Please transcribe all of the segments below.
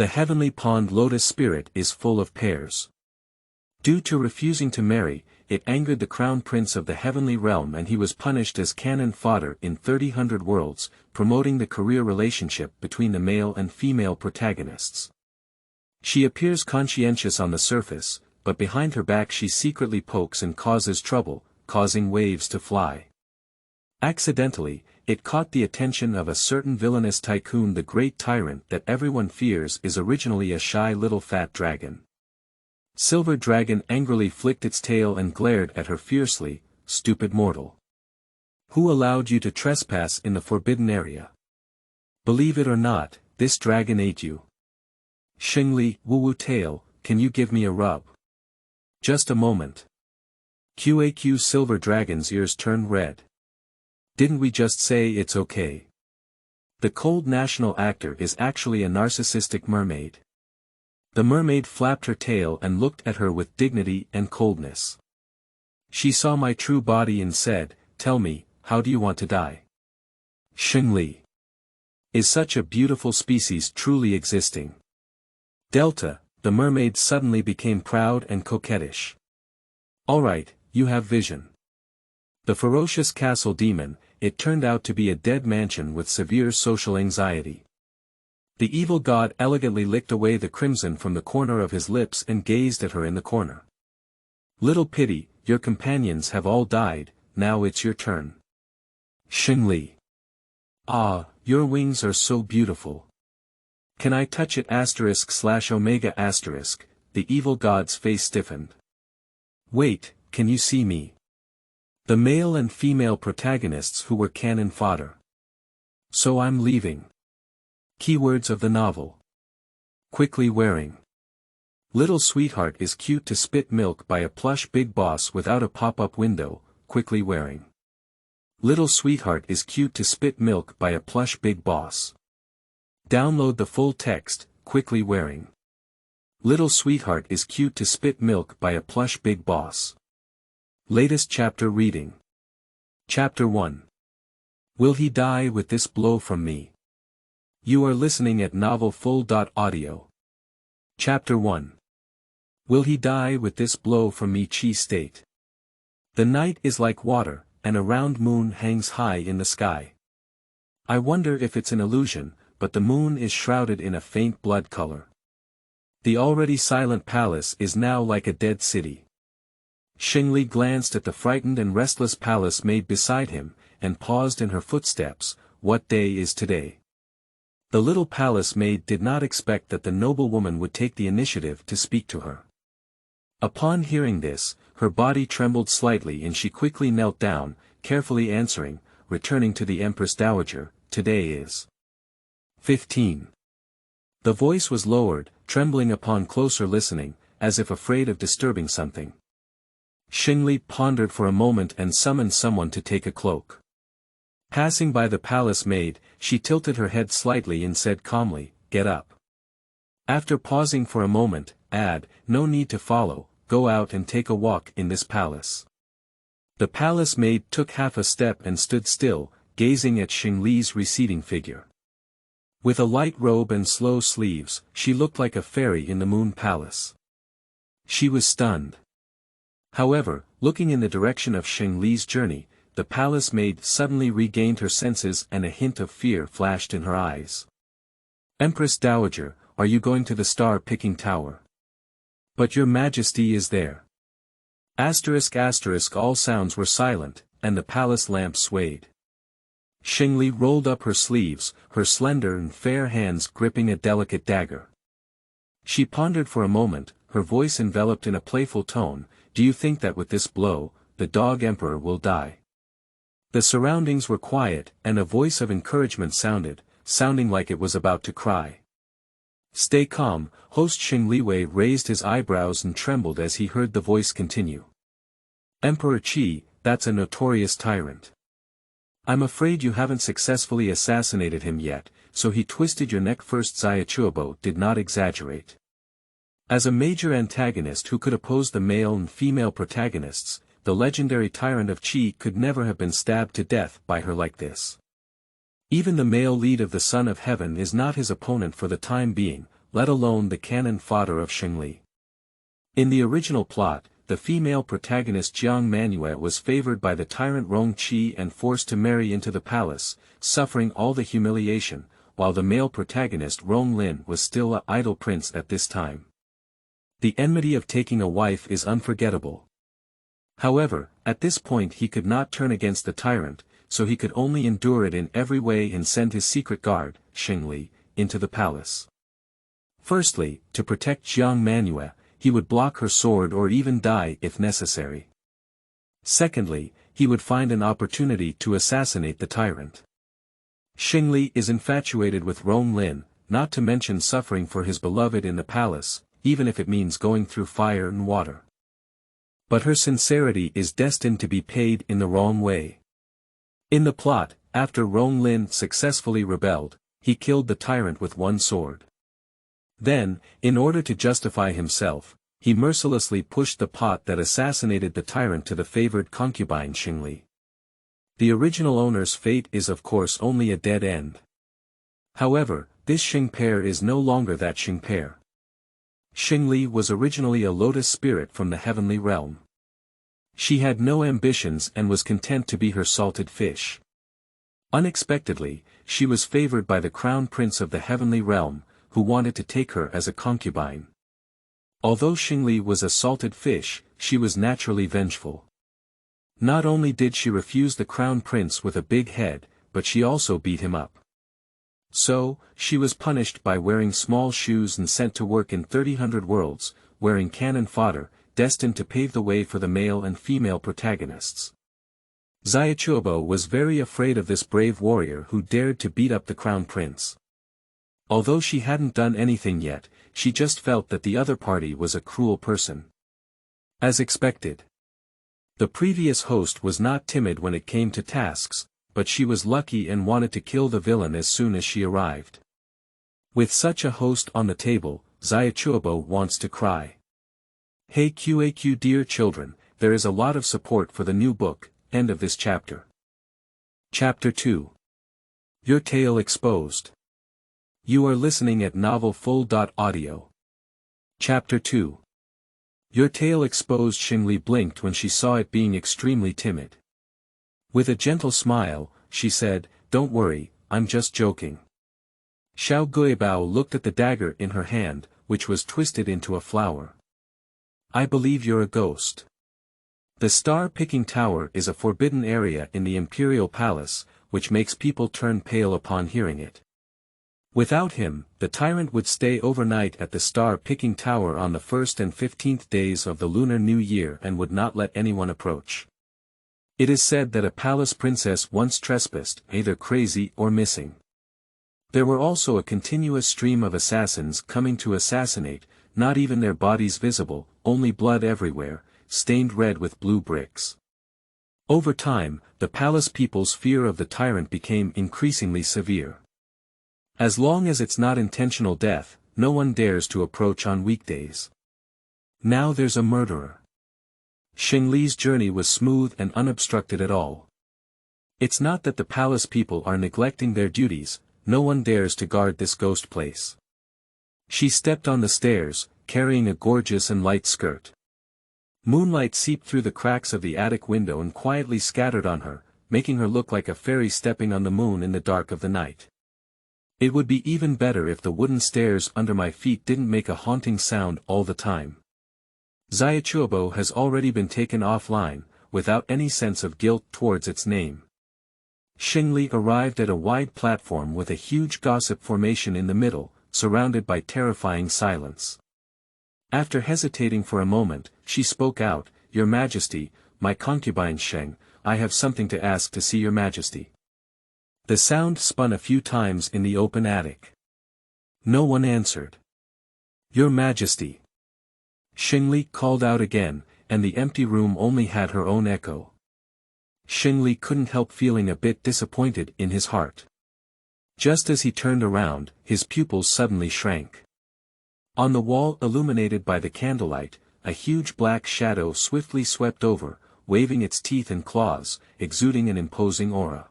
The Heavenly Pond Lotus Spirit is full of pears. Due to refusing to marry, it angered the crown prince of the heavenly realm and he was punished as cannon fodder in 30,000 worlds, promoting the career relationship between the male and female protagonists. She appears conscientious on the surface, but behind her back she secretly pokes and causes trouble, causing waves to fly. Accidentally, it caught the attention of a certain villainous tycoon. The great tyrant that everyone fears is originally a shy little fat dragon. Silver Dragon angrily flicked its tail and glared at her fiercely, "Stupid mortal! Who allowed you to trespass in the forbidden area? Believe it or not, this dragon ate you. Xingli, woo-woo tail, can you give me a rub?" Just a moment. QAQ Silver Dragon's ears turned red. Didn't we just say it's okay? The cold national actor is actually a narcissistic mermaid. The mermaid flapped her tail and looked at her with dignity and coldness. She saw my true body and said, "Tell me, how do you want to die?" Xingli. Is such a beautiful species truly existing? Delta, the mermaid suddenly became proud and coquettish. Alright, you have vision. The ferocious castle demon, it turned out to be a dead mansion with severe social anxiety. The evil god elegantly licked away the crimson from the corner of his lips and gazed at her in the corner. Little pity, your companions have all died, now it's your turn. Xingli. Ah, your wings are so beautiful. Can I touch it */omega*? The evil god's face stiffened. Wait, can you see me? The male and female protagonists who were cannon fodder. So I'm leaving. Keywords of the novel. Quickly wearing. Little sweetheart is cute to spit milk by a plush big boss without a pop-up window, quickly wearing. Little sweetheart is cute to spit milk by a plush big boss. Download the full text, quickly wearing. Little sweetheart is cute to spit milk by a plush big boss. Latest chapter reading. Chapter 1. Will he die with this blow from me? You are listening at novelfull.audio. Chapter 1. Will he die with this blow from me? Chi state. The night is like water, and a round moon hangs high in the sky. I wonder if it's an illusion, but the moon is shrouded in a faint blood color. The already silent palace is now like a dead city. Xingli glanced at the frightened and restless palace maid beside him, and paused in her footsteps. What day is today? The little palace maid did not expect that the noble woman would take the initiative to speak to her. Upon hearing this, her body trembled slightly and she quickly knelt down, carefully answering, returning to the Empress Dowager, "Today is 15. The voice was lowered, trembling upon closer listening, as if afraid of disturbing something. Xingli pondered for a moment and summoned someone to take a cloak. Passing by the palace maid, she tilted her head slightly and said calmly, "Get up." After pausing for a moment, "No need to follow, go out and take a walk in this palace." The palace maid took half a step and stood still, gazing at Xingli's receding figure. With a light robe and slow sleeves, she looked like a fairy in the moon palace. She was stunned. However, looking in the direction of Xingli's journey, the palace maid suddenly regained her senses and a hint of fear flashed in her eyes. "Empress Dowager, are you going to the star-picking tower? But your Majesty is there." All sounds were silent, and the palace lamp swayed. Xingli rolled up her sleeves, her slender and fair hands gripping a delicate dagger. She pondered for a moment, her voice enveloped in a playful tone, "Do you think that with this blow, the dog emperor will die?" The surroundings were quiet, and a voice of encouragement sounding like it was about to cry. "Stay calm." Host Xingliwei raised his eyebrows and trembled as he heard the voice continue. "Emperor Qi, that's a notorious tyrant. I'm afraid you haven't successfully assassinated him yet, so he twisted your neck first." Xiaotianbao did not exaggerate. As a major antagonist who could oppose the male and female protagonists, the legendary tyrant of Qi could never have been stabbed to death by her like this. Even the male lead of the Son of Heaven is not his opponent for the time being, let alone the cannon fodder of Xingli. In the original plot, the female protagonist Jiang Manue was favored by the tyrant Rong Qi and forced to marry into the palace, suffering all the humiliation, while the male protagonist Rong Lin was still an idle prince at this time. The enmity of taking a wife is unforgettable. However, at this point he could not turn against the tyrant, so he could only endure it in every way and send his secret guard, Xingli, into the palace. Firstly, to protect Jiang Manue, he would block her sword or even die if necessary. Secondly, he would find an opportunity to assassinate the tyrant. Xingli is infatuated with Rong Lin, not to mention suffering for his beloved in the palace, even if it means going through fire and water. But her sincerity is destined to be paid in the wrong way. In the plot, after Rong Lin successfully rebelled, he killed the tyrant with one sword. Then, in order to justify himself, he mercilessly pushed the pot that assassinated the tyrant to the favored concubine Xingli. The original owner's fate is of course only a dead end. However, this Xing pair is no longer that Xing pair. Xingli was originally a lotus spirit from the heavenly realm. She had no ambitions and was content to be her salted fish. Unexpectedly, she was favored by the crown prince of the heavenly realm, who wanted to take her as a concubine. Although Xingli was a salted fish, she was naturally vengeful. Not only did she refuse the crown prince with a big head, but she also beat him up. So, she was punished by wearing small shoes and sent to work in 30,000 worlds, wearing cannon fodder, destined to pave the way for the male and female protagonists. Xiaotianbao was very afraid of this brave warrior who dared to beat up the crown prince. Although she hadn't done anything yet, she just felt that the other party was a cruel person. As expected. The previous host was not timid when it came to tasks, but she was lucky and wanted to kill the villain as soon as she arrived. With such a host on the table, Xiaotianbao wants to cry. Hey QAQ dear children, there is a lot of support for the new book, end of this chapter. Chapter 2. Your Tale Exposed. You are listening at novelfull.audio. Chapter 2. Your Tale Exposed. Xingli blinked when she saw it being extremely timid. With a gentle smile, she said, "Don't worry, I'm just joking." Xiaotianbao looked at the dagger in her hand, which was twisted into a flower. "I believe you're a ghost." The star-picking tower is a forbidden area in the imperial palace, which makes people turn pale upon hearing it. Without him, the tyrant would stay overnight at the star-picking tower on the 1st and 15th days of the Lunar New Year and would not let anyone approach. It is said that a palace princess once trespassed, either crazy or missing. There were also a continuous stream of assassins coming to assassinate, not even their bodies visible, only blood everywhere, stained red with blue bricks. Over time, the palace people's fear of the tyrant became increasingly severe. As long as it's not intentional death, no one dares to approach on weekdays. Now there's a murderer. Xingli's journey was smooth and unobstructed at all. It's not that the palace people are neglecting their duties, no one dares to guard this ghost place. She stepped on the stairs, carrying a gorgeous and light skirt. Moonlight seeped through the cracks of the attic window and quietly scattered on her, making her look like a fairy stepping on the moon in the dark of the night. It would be even better if the wooden stairs under my feet didn't make a haunting sound all the time. Xiaotianbao has already been taken offline, without any sense of guilt towards its name. Xingli arrived at a wide platform with a huge gossip formation in the middle, surrounded by terrifying silence. After hesitating for a moment, she spoke out, "Your Majesty, my concubine Sheng, I have something to ask to see Your Majesty." The sound spun a few times in the open attic. No one answered. "Your Majesty." Xingli called out again, and the empty room only had her own echo. Xingli couldn't help feeling a bit disappointed in his heart. Just as he turned around, his pupils suddenly shrank. On the wall illuminated by the candlelight, a huge black shadow swiftly swept over, waving its teeth and claws, exuding an imposing aura.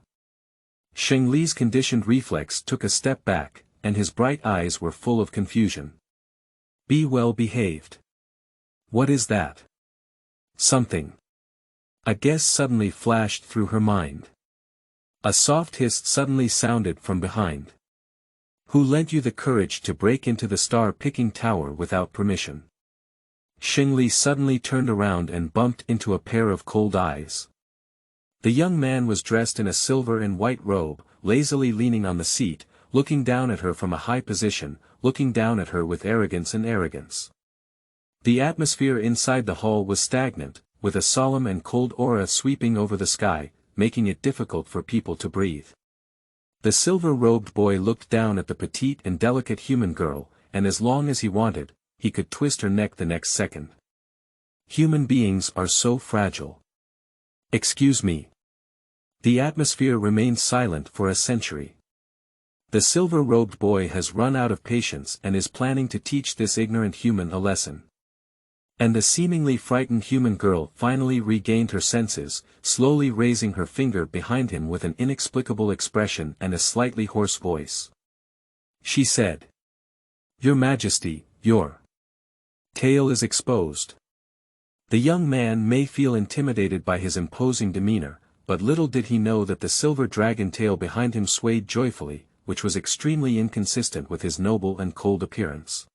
Xingli's conditioned reflex took a step back, and his bright eyes were full of confusion. Be well behaved. What is that? Something. A guess suddenly flashed through her mind. A soft hiss suddenly sounded from behind. Who lent you the courage to break into the star-picking tower without permission? Xingli suddenly turned around and bumped into a pair of cold eyes. The young man was dressed in a silver and white robe, lazily leaning on the seat, looking down at her from a high position, looking down at her with arrogance and arrogance. The atmosphere inside the hall was stagnant, with a solemn and cold aura sweeping over the sky, making it difficult for people to breathe. The silver-robed boy looked down at the petite and delicate human girl, and as long as he wanted, he could twist her neck the next second. Human beings are so fragile. Excuse me. The atmosphere remained silent for a century. The silver-robed boy has run out of patience and is planning to teach this ignorant human a lesson. And the seemingly frightened human girl finally regained her senses, slowly raising her finger behind him with an inexplicable expression and a slightly hoarse voice. She said, "Your Majesty, your tail is exposed." The young man may feel intimidated by his imposing demeanor, but little did he know that the silver dragon tail behind him swayed joyfully, which was extremely inconsistent with his noble and cold appearance.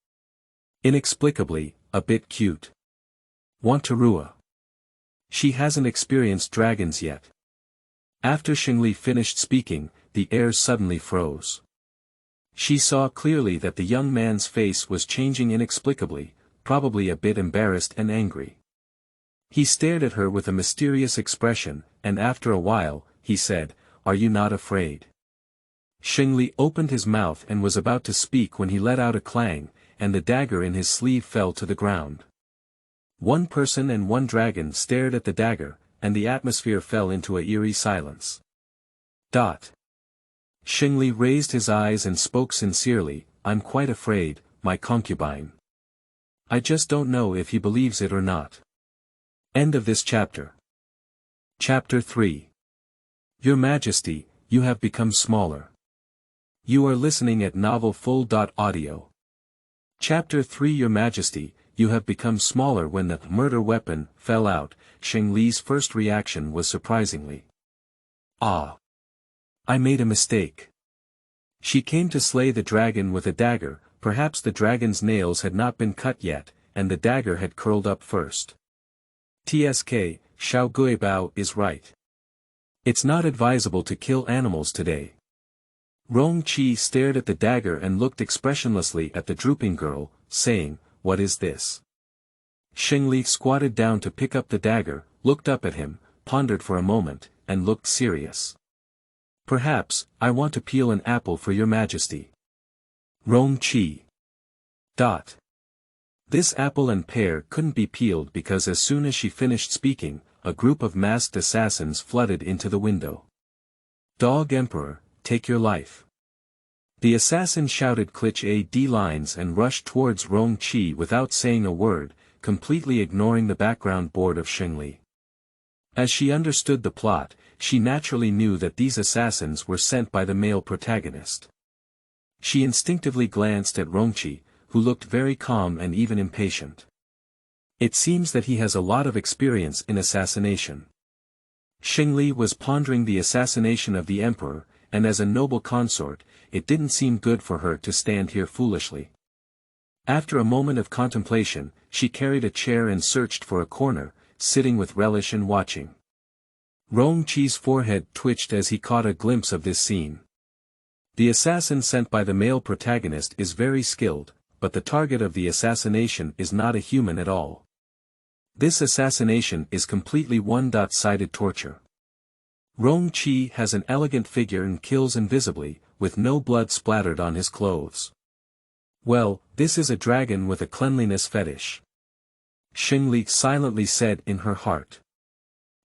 Inexplicably, a bit cute. Want to Rua? She hasn't experienced dragons yet. After Xingli finished speaking, the air suddenly froze. She saw clearly that the young man's face was changing inexplicably, probably a bit embarrassed and angry. He stared at her with a mysterious expression, and after a while, he said, "Are you not afraid?" Xingli opened his mouth and was about to speak when he let out a clang, and the dagger in his sleeve fell to the ground. One person and one dragon stared at the dagger, and the atmosphere fell into an eerie silence. Xingli raised his eyes and spoke sincerely, "I'm quite afraid, my concubine. I just don't know if he believes it or not." End of this chapter. Chapter 3. Your Majesty, you have become smaller. You are listening at novelfull.audio. Chapter 3. Your Majesty, you have become smaller. When the murder weapon fell out, Xingli's first reaction was surprisingly, "Ah! I made a mistake." She came to slay the dragon with a dagger, perhaps the dragon's nails had not been cut yet, and the dagger had curled up first. Xiaotianbao is right. It's not advisable to kill animals today. Rong Qi stared at the dagger and looked expressionlessly at the drooping girl, saying, "What is this?" Xingli squatted down to pick up the dagger, looked up at him, pondered for a moment, and looked serious. "Perhaps, I want to peel an apple for your Majesty." Rong Qi. This apple and pear couldn't be peeled because as soon as she finished speaking, a group of masked assassins flooded into the window. "Dog Emperor, take your life." The assassin shouted Clich AD lines and rushed towards Rong Qi without saying a word, completely ignoring the background board of Xingli. As she understood the plot, she naturally knew that these assassins were sent by the male protagonist. She instinctively glanced at Rong Qi, who looked very calm and even impatient. It seems that he has a lot of experience in assassination. Xingli was pondering the assassination of the emperor, and as a noble consort, it didn't seem good for her to stand here foolishly. After a moment of contemplation, she carried a chair and searched for a corner, sitting with relish and watching. Rong Qi's forehead twitched as he caught a glimpse of this scene. The assassin sent by the male protagonist is very skilled, but the target of the assassination is not a human at all. This assassination is completely one-sided torture. Rong Qi has an elegant figure and kills invisibly, with no blood splattered on his clothes. Well, this is a dragon with a cleanliness fetish. Xingli silently said in her heart.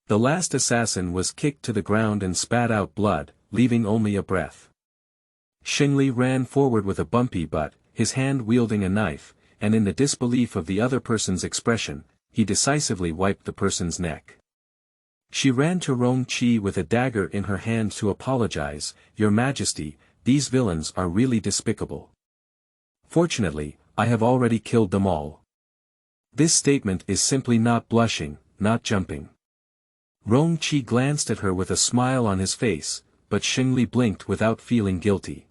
The last assassin was kicked to the ground and spat out blood, leaving only a breath. Xingli ran forward with a bumpy butt, his hand wielding a knife, and in the disbelief of the other person's expression, he decisively wiped the person's neck. She ran to Rong Qi with a dagger in her hand to apologize, "Your Majesty, these villains are really despicable. Fortunately, I have already killed them all. This statement is simply not blushing, not jumping. Rong-Chi glanced at her with a smile on his face, but Xingli blinked without feeling guilty.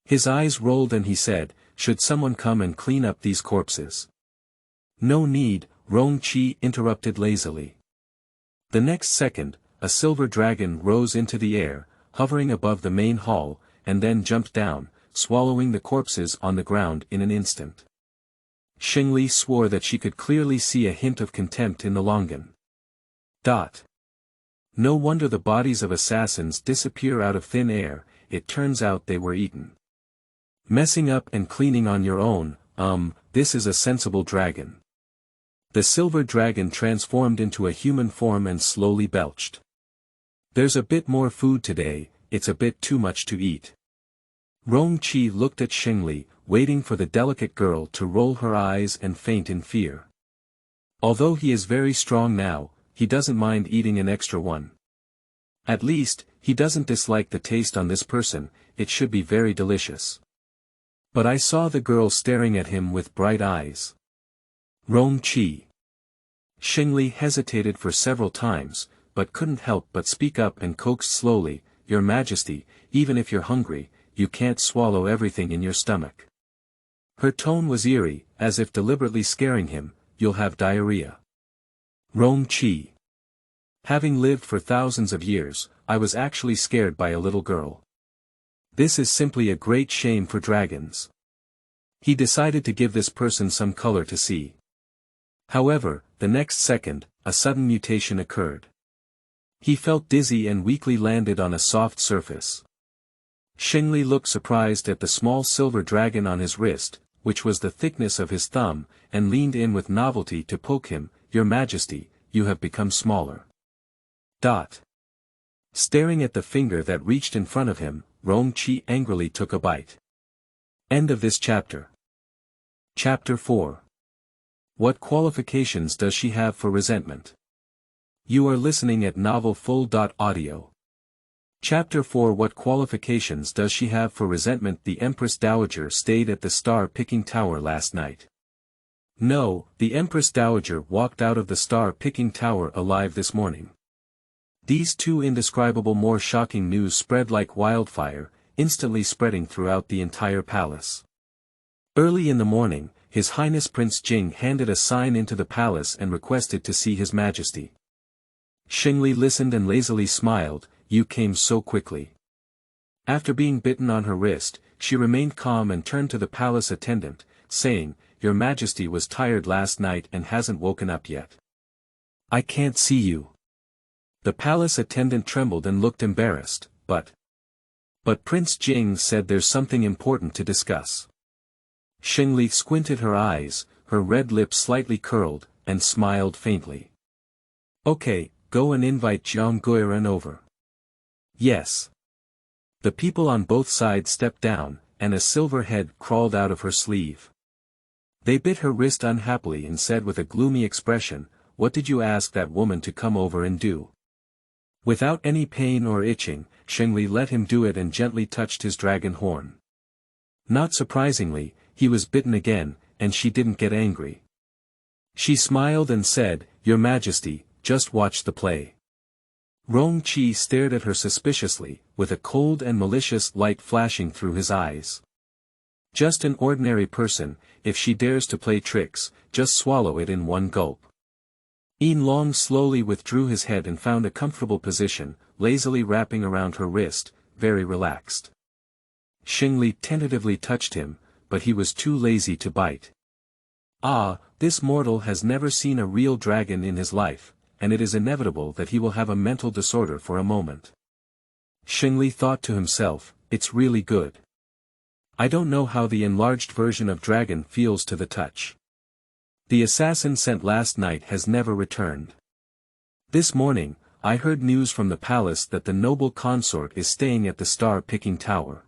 His eyes rolled and he said, "Should someone come and clean up these corpses?" "No need," Rong-Chi interrupted lazily. The next second, a silver dragon rose into the air, hovering above the main hall, and then jumped down, swallowing the corpses on the ground in an instant. Xingli swore that she could clearly see a hint of contempt in the longan. No wonder the bodies of assassins disappear out of thin air, it turns out they were eaten. Messing up and cleaning on your own, this is a sensible dragon. The silver dragon transformed into a human form and slowly belched. There's a bit more food today, it's a bit too much to eat. Rong-Chi looked at Xingli, waiting for the delicate girl to roll her eyes and faint in fear. Although he is very strong now, he doesn't mind eating an extra one. At least, he doesn't dislike the taste on this person, it should be very delicious. But I saw the girl staring at him with bright eyes. Rong-Chi. Xingli hesitated for several times, but couldn't help but speak up and coaxed slowly, "Your Majesty, even if you're hungry, you can't swallow everything in your stomach." Her tone was eerie, as if deliberately scaring him, "You'll have diarrhea." Rong-Chi. Having lived for thousands of years, I was actually scared by a little girl. This is simply a great shame for dragons. He decided to give this person some color to see. However, the next second, a sudden mutation occurred. He felt dizzy and weakly landed on a soft surface. Xingli looked surprised at the small silver dragon on his wrist, which was the thickness of his thumb, and leaned in with novelty to poke him, "Your Majesty, you have become smaller." Staring at the finger that reached in front of him, Rong-Chi angrily took a bite. End of this chapter. Chapter 4. What qualifications does she have for resentment? You are listening at novelfull.audio. Chapter 4. What qualifications does she have for resentment? The Empress Dowager stayed at the star-picking tower last night. No, the Empress Dowager walked out of the star-picking tower alive this morning. These two indescribable more shocking news spread like wildfire, instantly spreading throughout the entire palace. Early in the morning, His Highness Prince Jiang handed a sign into the palace and requested to see His Majesty. Xingli listened and lazily smiled, "You came so quickly." After being bitten on her wrist, she remained calm and turned to the palace attendant, saying, "Your Majesty was tired last night and hasn't woken up yet. I can't see you." The palace attendant trembled and looked embarrassed, but Prince Jiang said there's something important to discuss. Xingli squinted her eyes, her red lips slightly curled, and smiled faintly. "Okay, go and invite Jiang Guiren over." "Yes." The people on both sides stepped down, and a silver head crawled out of her sleeve. They bit her wrist unhappily and said with a gloomy expression, "What did you ask that woman to come over and do?" Without any pain or itching, Xingli let him do it and gently touched his dragon horn. Not surprisingly, he was bitten again, and she didn't get angry. She smiled and said, "Your Majesty, just watch the play." Rong-Chi stared at her suspiciously, with a cold and malicious light flashing through his eyes. Just an ordinary person, if she dares to play tricks, just swallow it in one gulp. Yin Long slowly withdrew his head and found a comfortable position, lazily wrapping around her wrist, very relaxed. Xingli tentatively touched him, but he was too lazy to bite. This mortal has never seen a real dragon in his life, and it is inevitable that he will have a mental disorder for a moment. Xingli thought to himself, "It's really good. I don't know how the enlarged version of dragon feels to the touch. The assassin sent last night has never returned. This morning, I heard news from the palace that the noble consort is staying at the star-picking tower."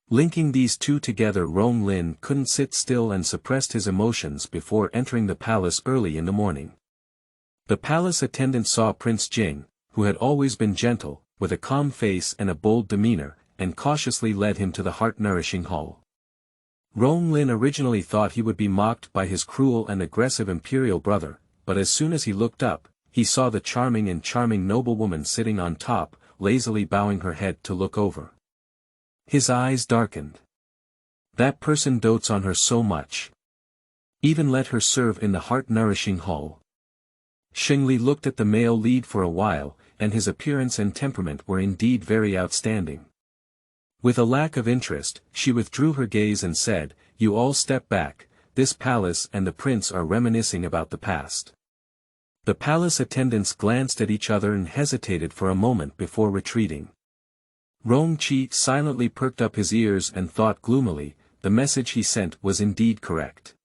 Linking these two together, Rong Lin couldn't sit still and suppressed his emotions before entering the palace early in the morning. The palace attendant saw Prince Jiang, who had always been gentle, with a calm face and a bold demeanor, and cautiously led him to the heart-nourishing hall. Rong Lin originally thought he would be mocked by his cruel and aggressive imperial brother, but as soon as he looked up, he saw the charming noblewoman sitting on top, lazily bowing her head to look over. His eyes darkened. That person dotes on her so much. Even let her serve in the heart-nourishing hall. Xingli looked at the male lead for a while, and his appearance and temperament were indeed very outstanding. With a lack of interest, she withdrew her gaze and said, "You all step back, this palace and the prince are reminiscing about the past." The palace attendants glanced at each other and hesitated for a moment before retreating. Rong Qi silently perked up his ears and thought gloomily, the message he sent was indeed correct.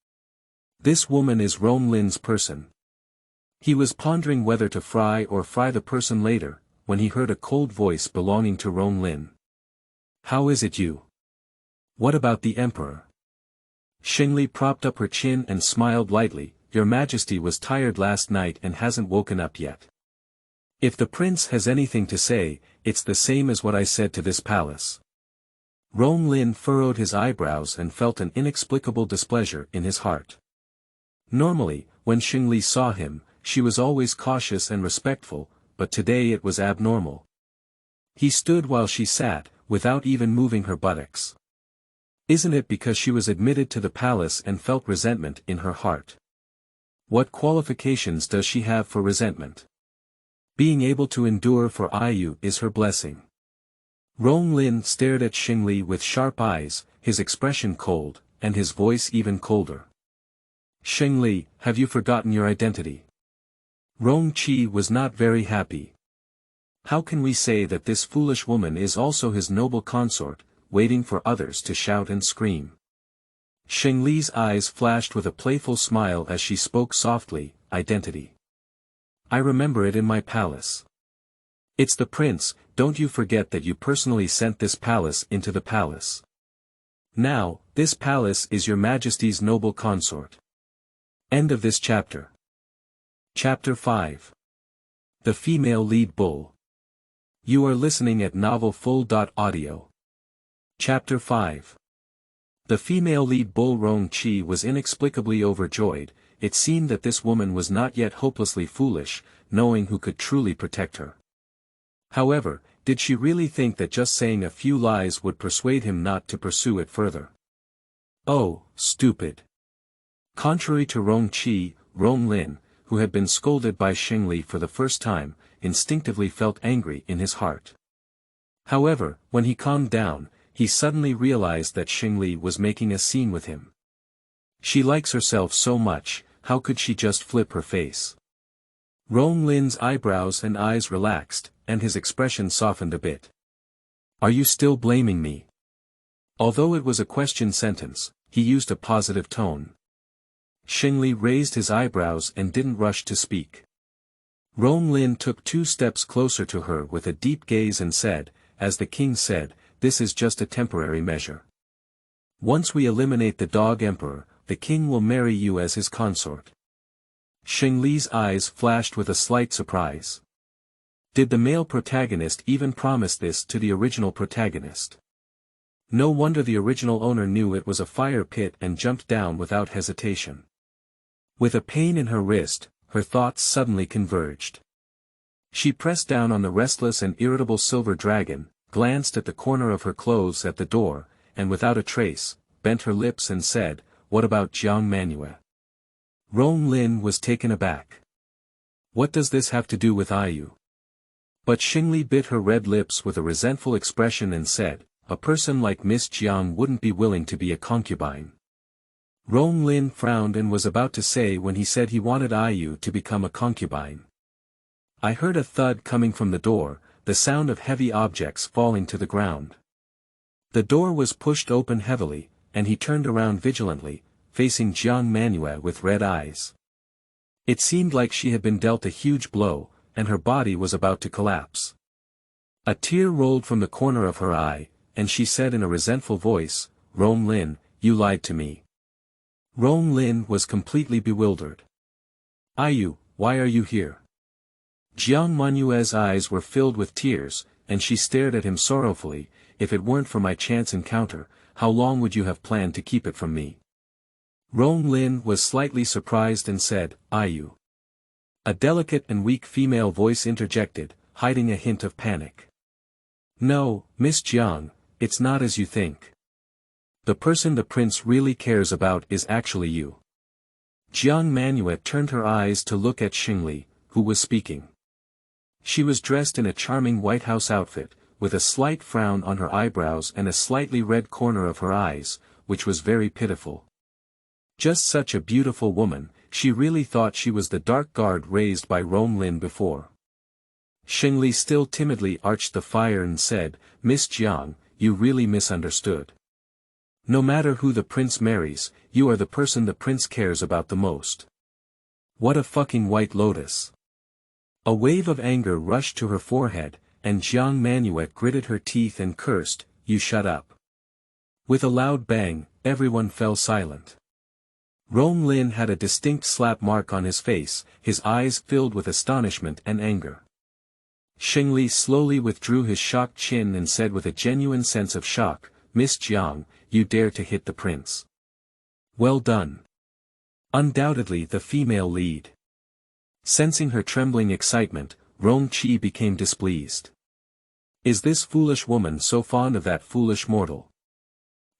This woman is Rong Lin's person. He was pondering whether to fry the person later, when he heard a cold voice belonging to Rong Lin. "How is it you? What about the emperor?" Xingli propped up her chin and smiled lightly. "Your Majesty was tired last night and hasn't woken up yet. If the prince has anything to say, it's the same as what I said to this palace." Rong Lin furrowed his eyebrows and felt an inexplicable displeasure in his heart. Normally, when Xingli saw him, she was always cautious and respectful, but today it was abnormal. He stood while she sat, without even moving her buttocks. Isn't it because she was admitted to the palace and felt resentment in her heart? What qualifications does she have for resentment? Being able to endure for Iyu is her blessing. Rong Lin stared at Xingli with sharp eyes, his expression cold, and his voice even colder. "Xingli, have you forgotten your identity?" Rong Qi was not very happy. How can we say that this foolish woman is also his noble consort, waiting for others to shout and scream? Xingli's eyes flashed with a playful smile as she spoke softly, "Identity. I remember it in my palace. It's the prince, don't you forget that you personally sent this palace into the palace. Now, this palace is your Majesty's noble consort." End of this chapter. Chapter 5. The Female Lead Bull. You are listening at novelfull.audio. Chapter 5. The female lead bull. Rong Qi was inexplicably overjoyed. It seemed that this woman was not yet hopelessly foolish, knowing who could truly protect her. However, did she really think that just saying a few lies would persuade him not to pursue it further? Oh, stupid. Contrary to Rong Qi, Rong Lin, who had been scolded by Xingli for the first time, instinctively felt angry in his heart. However, when he calmed down, he suddenly realized that Xingli was making a scene with him. She likes herself so much, how could she just flip her face? Rong Lin's eyebrows and eyes relaxed, and his expression softened a bit. "Are you still blaming me?" Although it was a question sentence, he used a positive tone. Xingli raised his eyebrows and didn't rush to speak. Rong Lin took 2 steps closer to her with a deep gaze and said, "As the king said, this is just a temporary measure. Once we eliminate the dog emperor, the king will marry you as his consort." Xingli's eyes flashed with a slight surprise. Did the male protagonist even promise this to the original protagonist? No wonder the original owner knew it was a fire pit and jumped down without hesitation. With a pain in her wrist, her thoughts suddenly converged. She pressed down on the restless and irritable silver dragon, glanced at the corner of her clothes at the door, and without a trace, bent her lips and said, "What about Jiang Manue?" Rong Lin was taken aback. What does this have to do with Iyu? But Xingli bit her red lips with a resentful expression and said, "A person like Miss Jiang wouldn't be willing to be a concubine." Rong Lin frowned and was about to say when he said he wanted Iyu to become a concubine. I heard a thud coming from the door, the sound of heavy objects falling to the ground. The door was pushed open heavily, and he turned around vigilantly, facing Jiang Manue with red eyes. It seemed like she had been dealt a huge blow, and her body was about to collapse. A tear rolled from the corner of her eye, and she said in a resentful voice, "Rong Lin, you lied to me." Rong Lin was completely bewildered. "Iyu, why are you here?" Jiang Manue's eyes were filled with tears, and she stared at him sorrowfully. if it weren't for my chance encounter, how long would you have planned to keep it from me? Rong Lin was slightly surprised and said, "You." A delicate and weak female voice interjected, hiding a hint of panic. "No, Miss Jiang, it's not as you think. The person the prince really cares about is actually you." Jiang Manuet turned her eyes to look at Xingli, who was speaking. She was dressed in a charming White House outfit, with a slight frown on her eyebrows and a slightly red corner of her eyes, which was very pitiful. Just such a beautiful woman, she really thought she was the dark guard raised by Rong Lin before. Xingli still timidly arched the fire and said, "Miss Jiang, you really misunderstood. No matter who the prince marries, you are the person the prince cares about the most." What a fucking white lotus. A wave of anger rushed to her forehead, and Jiang Manuet gritted her teeth and cursed, "You shut up." With a loud bang, everyone fell silent. Rong Lin had a distinct slap mark on his face, his eyes filled with astonishment and anger. Xingli slowly withdrew his shocked chin and said with a genuine sense of shock, "Miss Jiang, you dare to hit the prince. Well done." Undoubtedly the female lead. Sensing her trembling excitement, Rong Qi became displeased. Is this foolish woman so fond of that foolish mortal?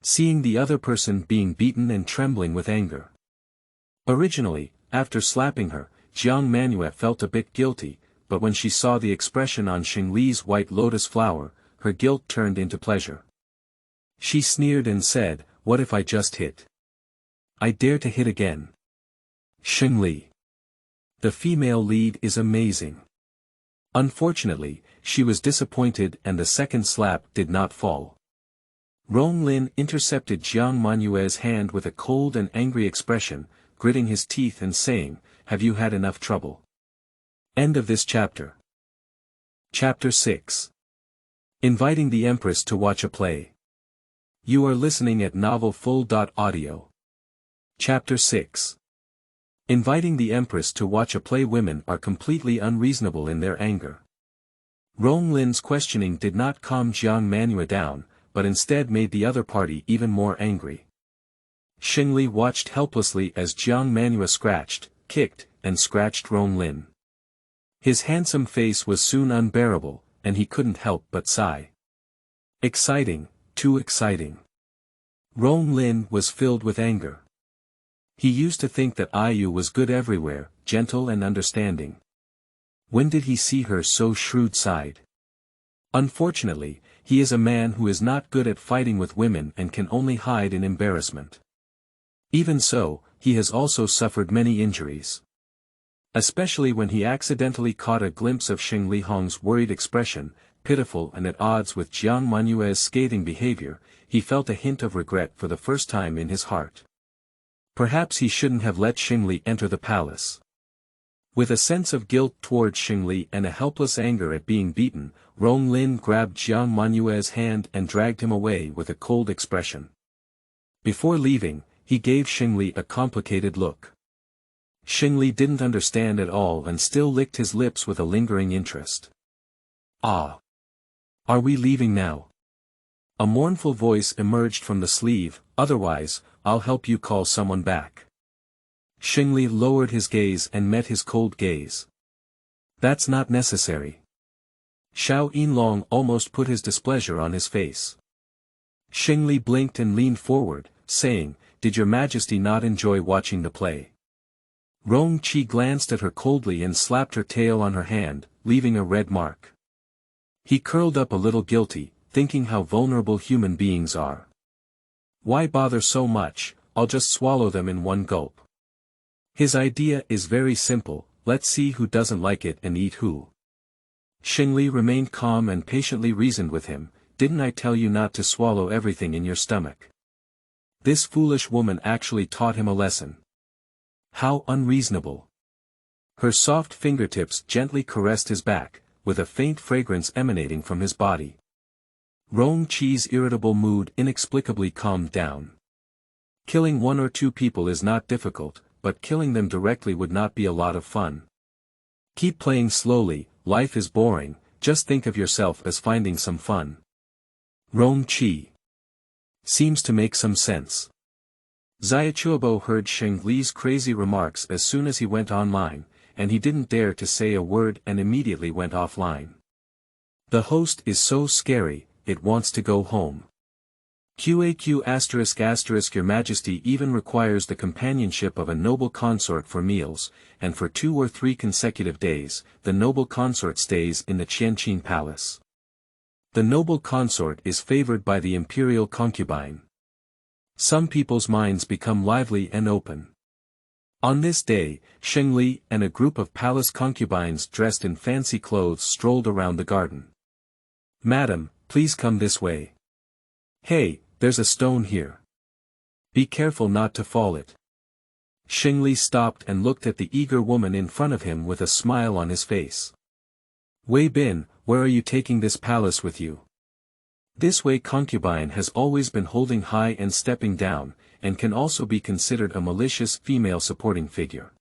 Seeing the other person being beaten and trembling with anger. Originally, after slapping her, Jiang Manuet felt a bit guilty, but when she saw the expression on Xingli's white lotus flower, her guilt turned into pleasure. She sneered and said, "What if I just hit? I dare to hit again." Xingli. The female lead is amazing. Unfortunately, she was disappointed and the second slap did not fall. Rong Lin intercepted Jiang Manuet's hand with a cold and angry expression, gritting his teeth and saying, "Have you had enough trouble?" End of this chapter. Chapter 6. Inviting the Empress to watch a play. You are listening at novelfull.audio. Chapter 6. Inviting the Empress to watch a play. Women are completely unreasonable in their anger. Rong Lin's questioning did not calm Jiang Manuet down, but instead made the other party even more angry. Xingli watched helplessly as Jiang Manuet scratched, kicked, and scratched Rong Lin. His handsome face was soon unbearable, and he couldn't help but sigh. Exciting, too exciting. Rong Lin was filled with anger. He used to think that Yu was good everywhere, gentle and understanding. When did he see her so shrewd-sided? Unfortunately, he is a man who is not good at fighting with women and can only hide in embarrassment. Even so, he has also suffered many injuries. Especially when he accidentally caught a glimpse of Xingli Hong's worried expression, pitiful and at odds with Jiang Manuet's scathing behavior, he felt a hint of regret for the first time in his heart. Perhaps he shouldn't have let Xingli enter the palace. With a sense of guilt toward Xingli and a helpless anger at being beaten, Rong Lin grabbed Jiang Manuet's hand and dragged him away with a cold expression. Before leaving, he gave Xingli a complicated look. Xingli didn't understand at all and still licked his lips with a lingering interest. "Ah! Are we leaving now?" A mournful voice emerged from the sleeve, "Otherwise, I'll help you call someone back." Xingli lowered his gaze and met his cold gaze. "That's not necessary." Xiao Yinlong almost put his displeasure on his face. Xingli blinked and leaned forward, saying, "Did your Majesty not enjoy watching the play?" Rong Qi glanced at her coldly and slapped her tail on her hand, leaving a red mark. He curled up a little guilty, thinking how vulnerable human beings are. Why bother so much, I'll just swallow them in one gulp. His idea is very simple, let's see who doesn't like it and eat who. Xingli remained calm and patiently reasoned with him, "Didn't I tell you not to swallow everything in your stomach?" This foolish woman actually taught him a lesson. How unreasonable. Her soft fingertips gently caressed his back, with a faint fragrance emanating from his body. Rong Qi's irritable mood inexplicably calmed down. Killing one or two people is not difficult, but killing them directly would not be a lot of fun. Keep playing slowly, life is boring, just think of yourself as finding some fun. Rong Qi. Seems to make some sense. Xiaotianbao heard Sheng Li's crazy remarks as soon as he went online, and he didn't dare to say a word and immediately went offline. The host is so scary, it wants to go home. QAQ***, Your Majesty even requires the companionship of a noble consort for meals, and for 2 or 3 consecutive days, the noble consort stays in the Qianqin Palace. The noble consort is favored by the imperial concubine. Some people's minds become lively and open. On this day, Sheng Li and a group of palace concubines dressed in fancy clothes strolled around the garden. "Madam, please come this way. Hey, there's a stone here. Be careful not to fall it." Sheng Li stopped and looked at the eager woman in front of him with a smile on his face. "Wei Bin, where are you taking this palace with you?" This Wei concubine has always been holding high and stepping down, and can also be considered a malicious female supporting figure.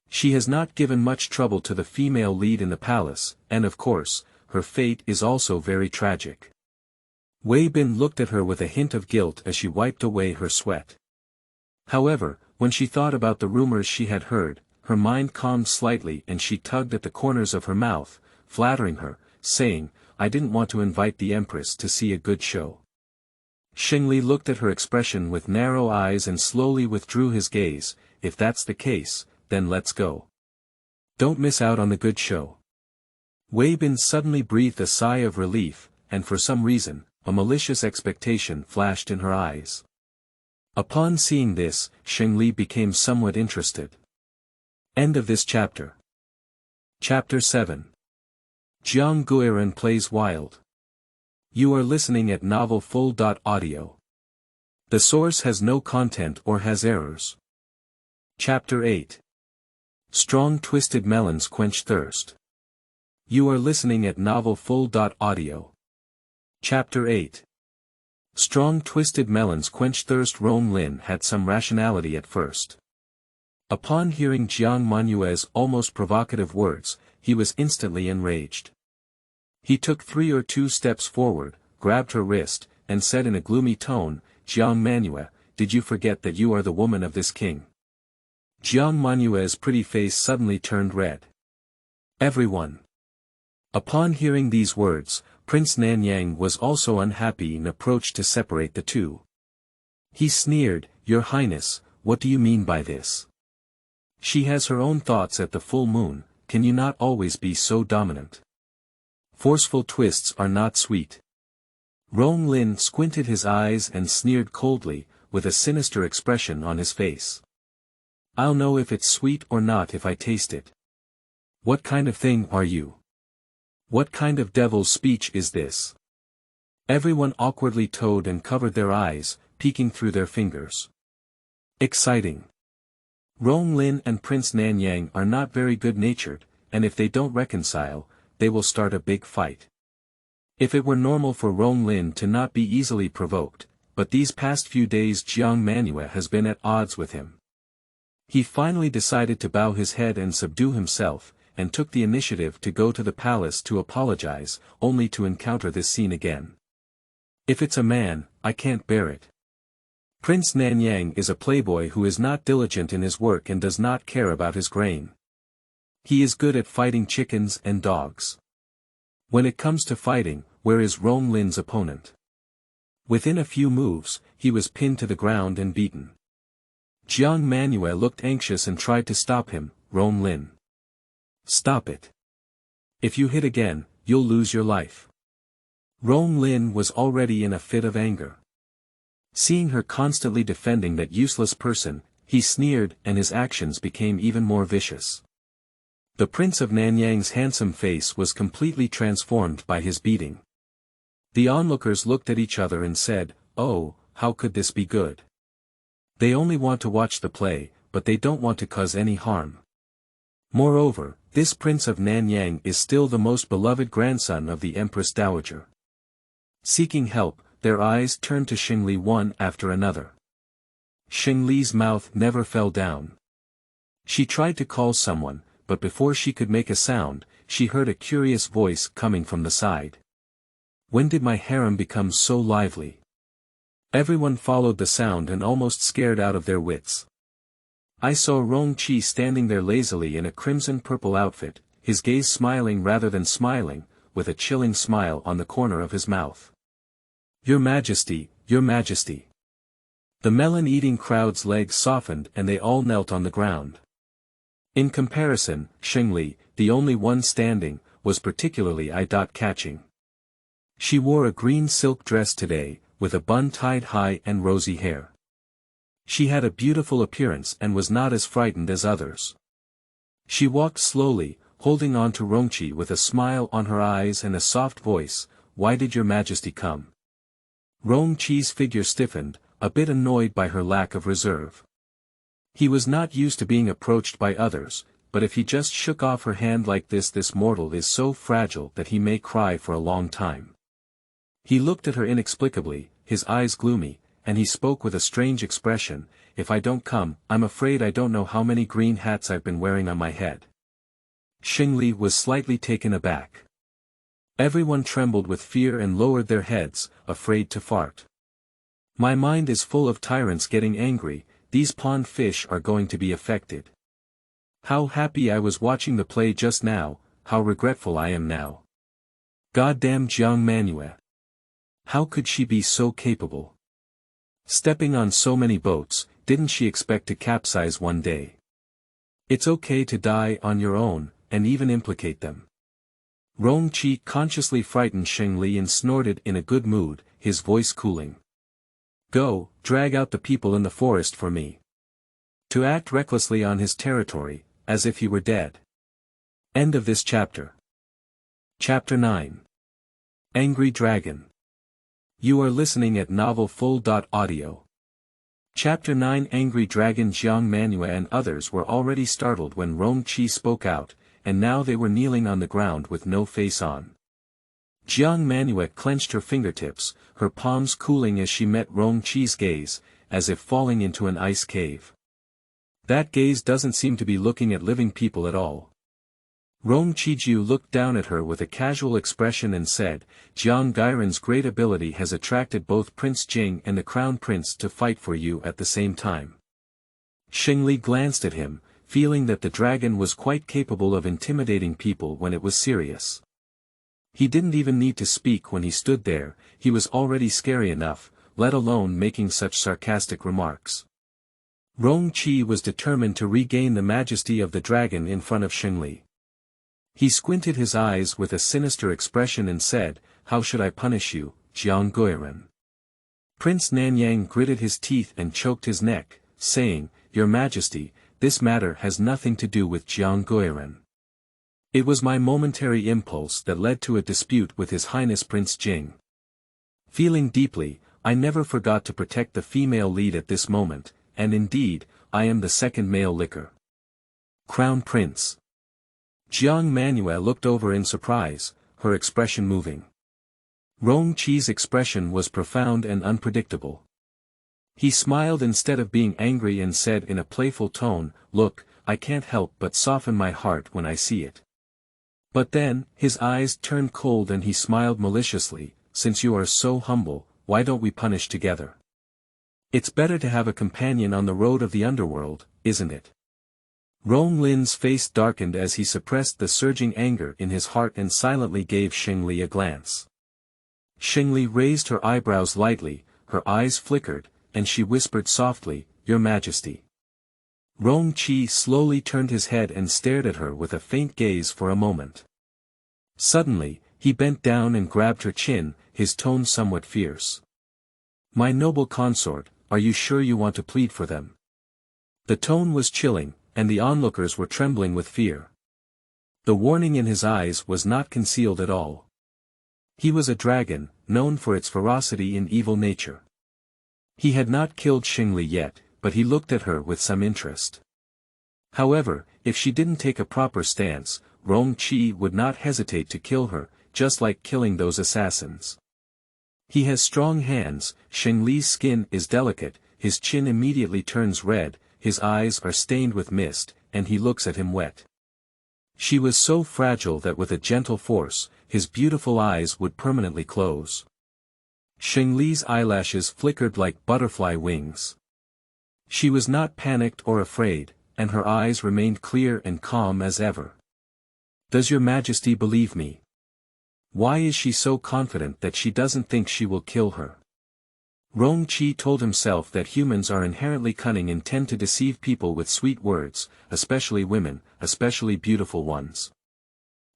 She has not given much trouble to the female lead in the palace, and of course, her fate is also very tragic. Wei Bin looked at her with a hint of guilt as she wiped away her sweat. However, when she thought about the rumors she had heard, her mind calmed slightly and she tugged at the corners of her mouth, flattering her, saying, "I didn't want to invite the Empress to see a good show." Sheng Li looked at her expression with narrow eyes and slowly withdrew his gaze. "If that's the case, then let's go. Don't miss out on the good show." Wei Bin suddenly breathed a sigh of relief, and for some reason, a malicious expectation flashed in her eyes. Upon seeing this, Sheng Li became somewhat interested. End of this chapter. Chapter 7. Jiang Guiren plays wild. You are listening at novelfull.audio. The source has no content or has errors. Chapter 8. Strong Twisted Melons quench thirst. You are listening at novelfull.audio. Chapter 8. Strong Twisted Melons quench thirst. Rong Lin had some rationality at first. Upon hearing Jiang Manuel's almost provocative words, he was instantly enraged. He took 3 or 2 steps forward, grabbed her wrist, and said in a gloomy tone, "Jiang Manuel, did you forget that you are the woman of this king?" Jiang Manuel's pretty face suddenly turned red. Everyone. Upon hearing these words, Prince Nanyang was also unhappy and approached to separate the two. He sneered, "Your Highness, what do you mean by this? She has her own thoughts at the full moon, can you not always be so dominant? Forceful twists are not sweet." Rong Lin squinted his eyes and sneered coldly, with a sinister expression on his face. "I'll know if it's sweet or not if I taste it. What kind of thing are you? What kind of devil's speech is this?" Everyone awkwardly towed and covered their eyes, peeking through their fingers. Exciting. Rong Lin and Prince Nanyang are not very good-natured, and if they don't reconcile, they will start a big fight. If it were normal for Rong Lin to not be easily provoked, but these past few days Jiang Manuel has been at odds with him. He finally decided to bow his head and subdue himself, and took the initiative to go to the palace to apologize, only to encounter this scene again. If it's a man, I can't bear it. Prince Nanyang is a playboy who is not diligent in his work and does not care about his grain. He is good at fighting chickens and dogs. When it comes to fighting, where is Rong Lin's opponent? Within a few moves, he was pinned to the ground and beaten. Jiang Manuel looked anxious and tried to stop him. "Rong Lin. Stop it. If you hit again, you'll lose your life." Rong Lin was already in a fit of anger. Seeing her constantly defending that useless person, he sneered and his actions became even more vicious. The Prince of Nanyang's handsome face was completely transformed by his beating. The onlookers looked at each other and said, "Oh, how could this be good?" They only want to watch the play, but they don't want to cause any harm. Moreover, this Prince of Nanyang is still the most beloved grandson of the Empress Dowager. Seeking help, their eyes turned to Sheng Li one after another. Sheng Li's mouth never fell down. She tried to call someone, but before she could make a sound, she heard a curious voice coming from the side. When did my harem become so lively? Everyone followed the sound and almost scared out of their wits. I saw Rong-Chi standing there lazily in a crimson-purple outfit, his gaze smiling rather than smiling, with a chilling smile on the corner of his mouth. Your Majesty, Your Majesty. The melon-eating crowd's legs softened and they all knelt on the ground. In comparison, Xingli, the only one standing, was particularly eye-catching. She wore a green silk dress today, with a bun tied high and rosy hair. She had a beautiful appearance and was not as frightened as others. She walked slowly, holding on to Rong-Chi with a smile on her eyes and a soft voice. Why did Your Majesty come? Rong-Chi's figure stiffened, a bit annoyed by her lack of reserve. He was not used to being approached by others, but if he just shook off her hand like this mortal is so fragile that he may cry for a long time. He looked at her inexplicably, his eyes gloomy, and he spoke with a strange expression. If I don't come, I'm afraid I don't know how many green hats I've been wearing on my head. Xingli was slightly taken aback. Everyone trembled with fear and lowered their heads, afraid to fart. My mind is full of tyrants getting angry, these pond fish are going to be affected. How happy I was watching the play just now, how regretful I am now. Goddamn Jiang Manue. How could she be so capable? Stepping on so many boats, didn't she expect to capsize one day? It's okay to die on your own, and even implicate them. Rong-Chi consciously frightened Xingli and snorted in a good mood, his voice cooling. Go, drag out the people in the forest for me. To act recklessly on his territory, as if he were dead. End of this chapter. Chapter 9. Angry Dragon. You are listening at novelfull.audio. Chapter 9. Angry Dragon. Jiang Manue and others were already startled when Rong-Chi spoke out, and now they were kneeling on the ground with no face on. Jiang Manue clenched her fingertips, her palms cooling as she met Rong-Chi's gaze, as if falling into an ice cave. That gaze doesn't seem to be looking at living people at all. Rong-Chi looked down at her with a casual expression and said, Jiang Guiren's great ability has attracted both Prince Jing and the Crown Prince to fight for you at the same time. Xingli glanced at him, feeling that the dragon was quite capable of intimidating people when it was serious. He didn't even need to speak when he stood there, he was already scary enough, let alone making such sarcastic remarks. Rong-Chi was determined to regain the majesty of the dragon in front of Xingli. He squinted his eyes with a sinister expression and said, How should I punish you, Jiang Guiren? Prince Nanyang gritted his teeth and choked his neck, saying, Your Majesty, this matter has nothing to do with Jiang Guiren. It was my momentary impulse that led to a dispute with His Highness Prince Jing. Feeling deeply, I never forgot to protect the female lead at this moment, and indeed, I am the second male licker. Crown Prince. Jiang Manue looked over in surprise, her expression moving. Rong-Chi's expression was profound and unpredictable. He smiled instead of being angry and said in a playful tone, Look, I can't help but soften my heart when I see it. But then, his eyes turned cold and he smiled maliciously, Since you are so humble, why don't we punish together? It's better to have a companion on the road of the underworld, isn't it? Rong Lin's face darkened as he suppressed the surging anger in his heart and silently gave Xingli a glance. Xingli raised her eyebrows lightly, her eyes flickered, and she whispered softly, Your Majesty. Rong-Chi slowly turned his head and stared at her with a faint gaze for a moment. Suddenly, he bent down and grabbed her chin, his tone somewhat fierce. My noble consort, are you sure you want to plead for them? The tone was chilling, and the onlookers were trembling with fear. The warning in his eyes was not concealed at all. He was a dragon, known for its ferocity and evil nature. He had not killed Xingli yet, but he looked at her with some interest. However, if she didn't take a proper stance, Rong-Chi would not hesitate to kill her, just like killing those assassins. He has strong hands, Xingli's skin is delicate, his chin immediately turns red, his eyes are stained with mist, and he looks at him wet. She was so fragile that with a gentle force, his beautiful eyes would permanently close. Xingli's eyelashes flickered like butterfly wings. She was not panicked or afraid, and her eyes remained clear and calm as ever. Does your Majesty believe me? Why is she so confident that she doesn't think she will kill her? Rong Qi told himself that humans are inherently cunning and tend to deceive people with sweet words, especially women, especially beautiful ones.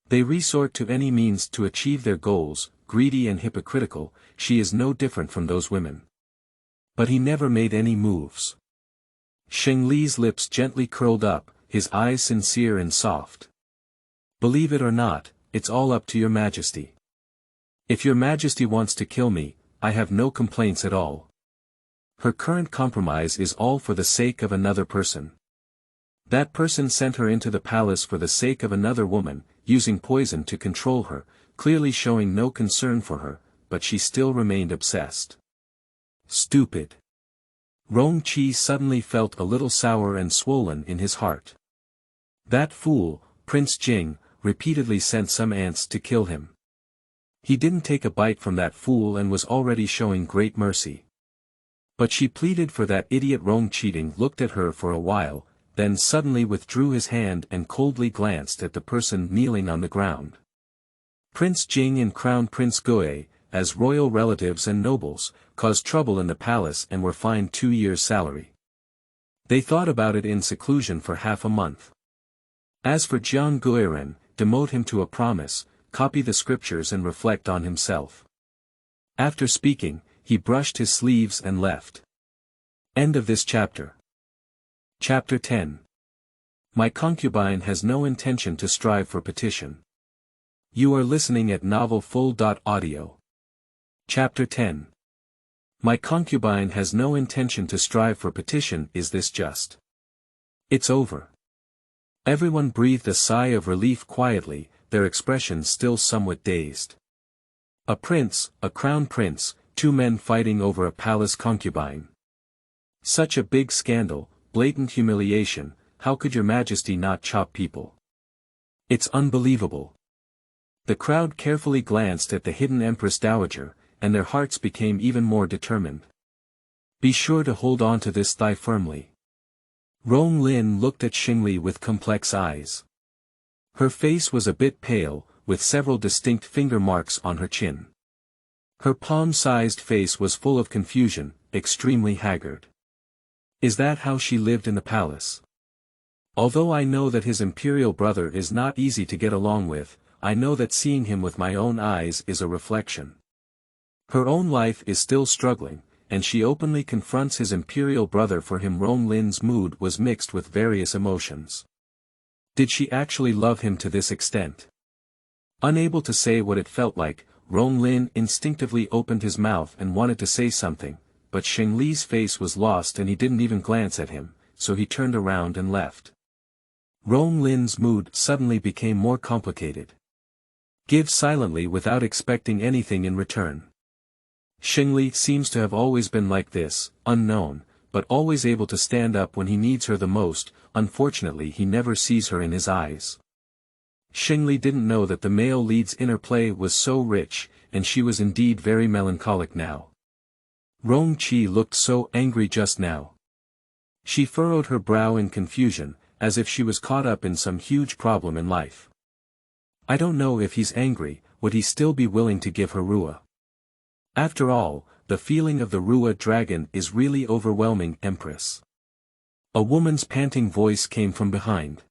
They resort to any means to achieve their goals, greedy and hypocritical. She is no different from those women. But he never made any moves. Xingli's lips gently curled up, his eyes sincere and soft. Believe it or not, it's all up to your Majesty. If your Majesty wants to kill me, I have no complaints at all. Her current compromise is all for the sake of another person. That person sent her into the palace for the sake of another woman, using poison to control her, clearly showing no concern for her, but she still remained obsessed. Stupid. Rong Qi suddenly felt a little sour and swollen in his heart. That fool, Prince Jiang, repeatedly sent some ants to kill him. He didn't take a bite from that fool and was already showing great mercy. But she pleaded for that idiot. Rong Qi looked at her for a while, then suddenly withdrew his hand and coldly glanced at the person kneeling on the ground. Prince Jiang and Crown Prince Guiren, as royal relatives and nobles, caused trouble in the palace and were fined 2 years' salary. They thought about it in seclusion for half a month. As for Jiang Guiren, demote him to a promise, copy the scriptures and reflect on himself. After speaking, he brushed his sleeves and left. End of this chapter. Chapter 10. My concubine has no intention to strive for petition. You are listening at novelfull.audio. Chapter 10. My concubine has no intention to strive for petition. Is this just? It's over. Everyone breathed a sigh of relief quietly, their expressions still somewhat dazed. A prince, a crown prince, 2 men fighting over a palace concubine. Such a big scandal, blatant humiliation. How could your Majesty not chop people? It's unbelievable. The crowd carefully glanced at the hidden Empress Dowager, and their hearts became even more determined. Be sure to hold on to this thigh firmly. Rong Lin looked at Xingli with complex eyes. Her face was a bit pale, with several distinct finger marks on her chin. Her palm-sized face was full of confusion, extremely haggard. Is that how she lived in the palace? Although I know that his imperial brother is not easy to get along with, I know that seeing him with my own eyes is a reflection. Her own life is still struggling, and she openly confronts his imperial brother for him. Rong Lin's mood was mixed with various emotions. Did she actually love him to this extent? Unable to say what it felt like, Rong Lin instinctively opened his mouth and wanted to say something, but Xingli's face was lost and he didn't even glance at him, so he turned around and left. Rong Lin's mood suddenly became more complicated. Give silently without expecting anything in return. Xingli seems to have always been like this, unknown, but always able to stand up when he needs her the most. Unfortunately he never sees her in his eyes. Xingli didn't know that the male lead's interplay was so rich, and she was indeed very melancholic now. Rong Qi looked so angry just now. She furrowed her brow in confusion, as if she was caught up in some huge problem in life. I don't know if he's angry, would he still be willing to give her Rua? After all, the feeling of the Rua dragon is really overwhelming. Empress. A woman's panting voice came from behind.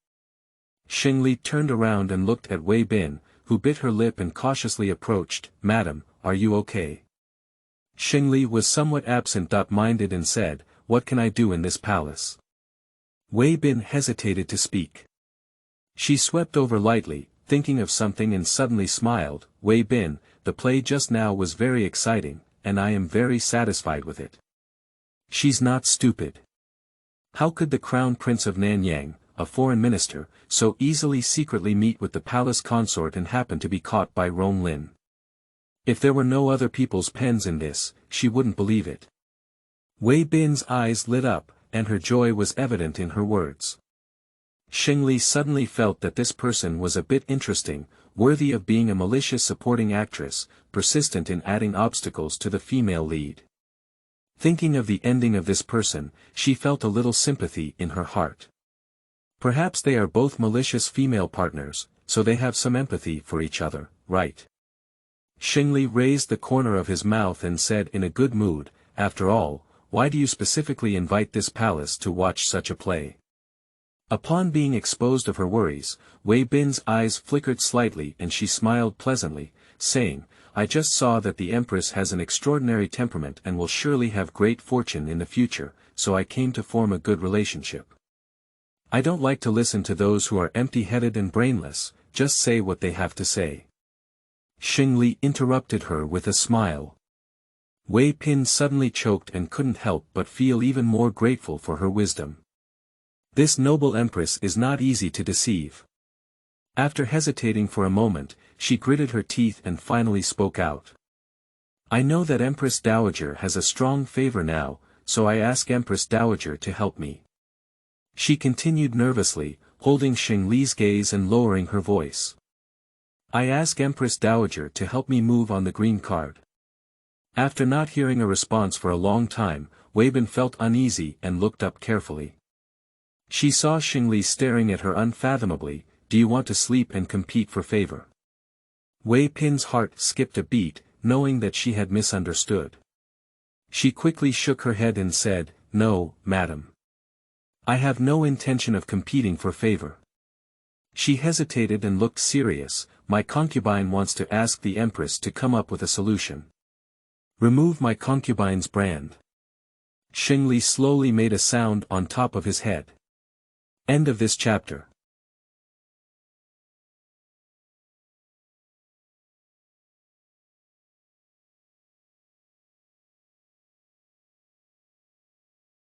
Xingli turned around and looked at Wei Bin, who bit her lip and cautiously approached. Madam, are you okay? Xingli was somewhat absent-minded and said, what can I do in this palace? Wei Bin hesitated to speak. She swept over lightly, thinking of something, and suddenly smiled. Wei Bin, the play just now was very exciting, and I am very satisfied with it. She's not stupid. How could the Crown Prince of Nanyang, a foreign minister, so easily secretly meet with the palace consort and happen to be caught by Rong Lin? If there were no other people's pens in this, she wouldn't believe it. Wei Bin's eyes lit up, and her joy was evident in her words. Xingli suddenly felt that this person was a bit interesting, worthy of being a malicious supporting actress, persistent in adding obstacles to the female lead. Thinking of the ending of this person, she felt a little sympathy in her heart. Perhaps they are both malicious female partners, so they have some empathy for each other, right? Xingli raised the corner of his mouth and said in a good mood, "After all, why do you specifically invite this palace to watch such a play?" Upon being exposed of her worries, Wei Bin's eyes flickered slightly and she smiled pleasantly, saying, "I just saw that the Empress has an extraordinary temperament and will surely have great fortune in the future, so I came to form a good relationship. I don't like to listen to those who are empty-headed and brainless, just say what they have to say." Xingli interrupted her with a smile. Wei Bin suddenly choked and couldn't help but feel even more grateful for her wisdom. This noble Empress is not easy to deceive. After hesitating for a moment, she gritted her teeth and finally spoke out. "I know that Empress Dowager has a strong favor now, so I ask Empress Dowager to help me." She continued nervously, holding Xingli's gaze and lowering her voice. "I ask Empress Dowager to help me move on the green card." After not hearing a response for a long time, Wei Bin felt uneasy and looked up carefully. She saw Xingli staring at her unfathomably. "Do you want to sleep and compete for favor?" Wei Bin's heart skipped a beat, knowing that she had misunderstood. She quickly shook her head and said, "No, madam. I have no intention of competing for favor." She hesitated and looked serious. "My concubine wants to ask the Empress to come up with a solution." "Remove my concubine's brand." Xingli slowly made a sound on top of his head. End of this chapter.